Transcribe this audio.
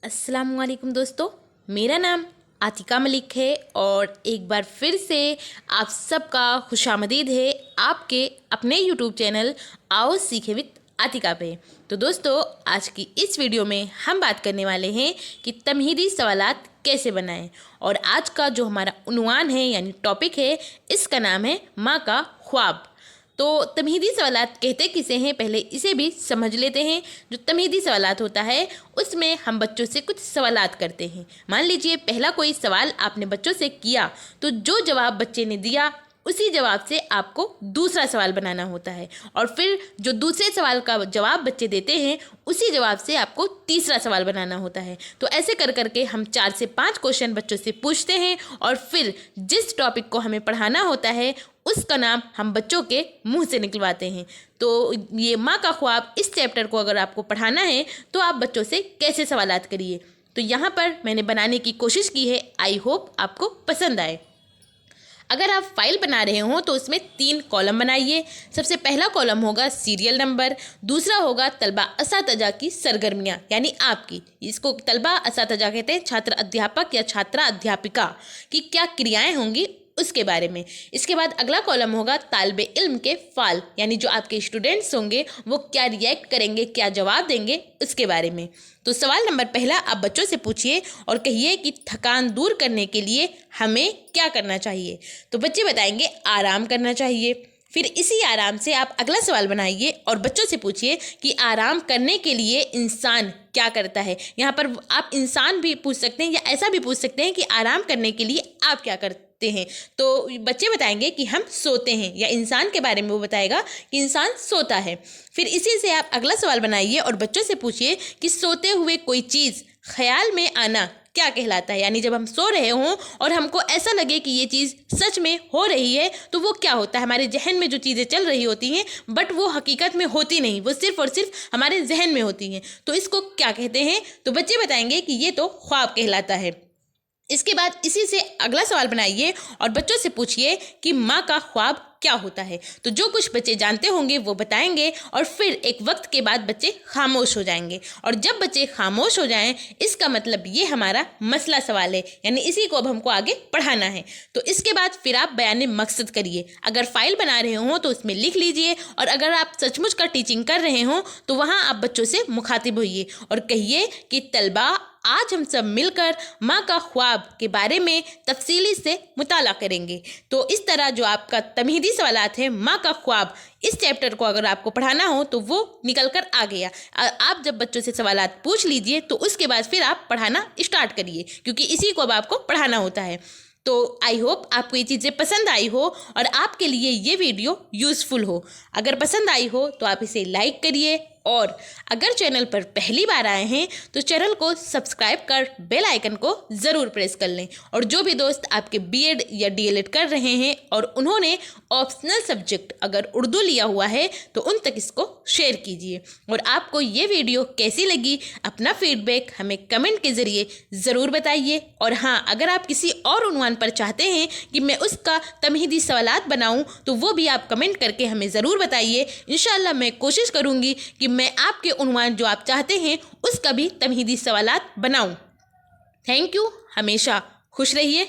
अस्सलामुअलैकुम दोस्तों, मेरा नाम आतिका मलिक है और एक बार फिर से आप सबका खुशामदीद है आपके अपने यूट्यूब चैनल आओ सीखे विद आतिका पे। तो दोस्तों, आज की इस वीडियो में हम बात करने वाले हैं कि तमहीदी सवालात कैसे बनाएं। और आज का जो हमारा उन्वान है यानी टॉपिक है, इसका नाम है माँ का ख्वाब। तो तमहीदी सवालात कहते किसे हैं, पहले इसे भी समझ लेते हैं। जो तमहीदी सवालात होता है उसमें हम बच्चों से कुछ सवालात करते हैं। मान लीजिए पहला कोई सवाल आपने बच्चों से किया, तो जो जवाब बच्चे ने दिया उसी जवाब से आपको दूसरा सवाल बनाना होता है, और फिर जो दूसरे सवाल का जवाब बच्चे देते हैं उसी जवाब से आपको तीसरा सवाल बनाना होता है। तो ऐसे कर करके हम 4 से 5 क्वेश्चन बच्चों से पूछते हैं, और फिर जिस टॉपिक को हमें पढ़ाना होता है उसका नाम हम बच्चों के मुंह से निकलवाते हैं। तो ये माँ का ख्वाब, इस चैप्टर को अगर आपको पढ़ाना है तो आप बच्चों से कैसे सवालात करिए। तो यहाँ पर मैंने बनाने की कोशिश की है, आई होप आपको पसंद आए। अगर आप फाइल बना रहे हो तो उसमें 3 कॉलम बनाइए। सबसे पहला कॉलम होगा सीरियल नंबर, दूसरा होगा तलबा असातिज़ा की सरगर्मियाँ यानी आपकी, इसको तलबा असातिज़ा कहते हैं, छात्र अध्यापक या छात्रा अध्यापिका की क्या क्रियाएं होंगी उसके बारे में। इसके बाद अगला कॉलम होगा तालिबे इल्म के फ़ाल यानी जो आपके स्टूडेंट्स होंगे वो क्या रिएक्ट करेंगे, क्या जवाब देंगे उसके बारे में। तो सवाल नंबर पहला आप बच्चों से पूछिए और कहिए कि थकान दूर करने के लिए हमें क्या करना चाहिए। तो बच्चे बताएंगे आराम करना चाहिए। फिर इसी आराम से आप अगला सवाल बनाइए और बच्चों से पूछिए कि आराम करने के लिए इंसान क्या करता है। यहाँ पर आप इंसान भी पूछ सकते हैं या ऐसा भी पूछ सकते हैं कि आराम करने के लिए आप क्या करते हैं। तो बच्चे बताएंगे कि हम सोते हैं, या इंसान के बारे में वो बताएगा कि इंसान सोता है। फिर इसी से आप अगला सवाल बनाइए और बच्चों से पूछिए कि सोते हुए कोई चीज़ ख्याल में आना क्या कहलाता है। यानी जब हम सो रहे हों और हमको ऐसा लगे कि ये चीज़ सच में हो रही है तो वो क्या होता है। हमारे जहन में जो चीज़ें चल रही होती हैं बट वो हकीकत में होती नहीं, वो सिर्फ और सिर्फ हमारे जहन में होती हैं, तो इसको क्या कहते हैं। तो बच्चे बताएंगे कि ये तो ख्वाब कहलाता है। इसके बाद इसी से अगला सवाल बनाइए और बच्चों से पूछिए कि माँ का ख्वाब क्या होता है। तो जो कुछ बच्चे जानते होंगे वो बताएंगे, और फिर एक वक्त के बाद बच्चे खामोश हो जाएंगे। और जब बच्चे खामोश हो जाएं इसका मतलब ये हमारा मसला सवाल है, यानी इसी को अब हमको आगे पढ़ाना है। तो इसके बाद फिर आप बयान मकसद करिए। अगर फाइल बना रहे हों तो उसमें लिख लीजिए, और अगर आप सचमुच का टीचिंग कर रहे हों तो वहाँ आप बच्चों से मुखातिब होइए और कहिए कि तलबा आज हम सब मिलकर माँ का ख्वाब के बारे में तफसीली से मुताला करेंगे। तो इस तरह जो आपका तमहीदी सवालात है माँ का ख्वाब, इस चैप्टर को अगर आपको पढ़ाना हो तो वो निकल कर आ गया। आप जब बच्चों से सवालात पूछ लीजिए तो उसके बाद फिर आप पढ़ाना स्टार्ट करिए, क्योंकि इसी को अब आपको पढ़ाना होता है। तो आई होप आपको ये चीज़ें पसंद आई हो और आपके लिए ये वीडियो यूज़फुल हो। अगर पसंद आई हो तो आप इसे लाइक करिए, और अगर चैनल पर पहली बार आए हैं तो चैनल को सब्सक्राइब कर बेल आइकन को ज़रूर प्रेस कर लें। और जो भी दोस्त आपके बीएड या डीएलएड कर रहे हैं और उन्होंने ऑप्शनल सब्जेक्ट अगर उर्दू लिया हुआ है तो उन तक इसको शेयर कीजिए। और आपको ये वीडियो कैसी लगी अपना फीडबैक हमें कमेंट के ज़रिए ज़रूर बताइए। और हाँ, अगर आप किसी और उन्वान पर चाहते हैं कि मैं उसका तमहीदी सवालात बनाऊँ तो वो भी आप कमेंट करके हमें ज़रूर बताइए। इंशाअल्लाह मैं कोशिश करूँगी कि मैं आपके उन्वान जो आप चाहते हैं उसका भी तमहीदी सवालात बनाऊं। थैंक यू, हमेशा खुश रहिए।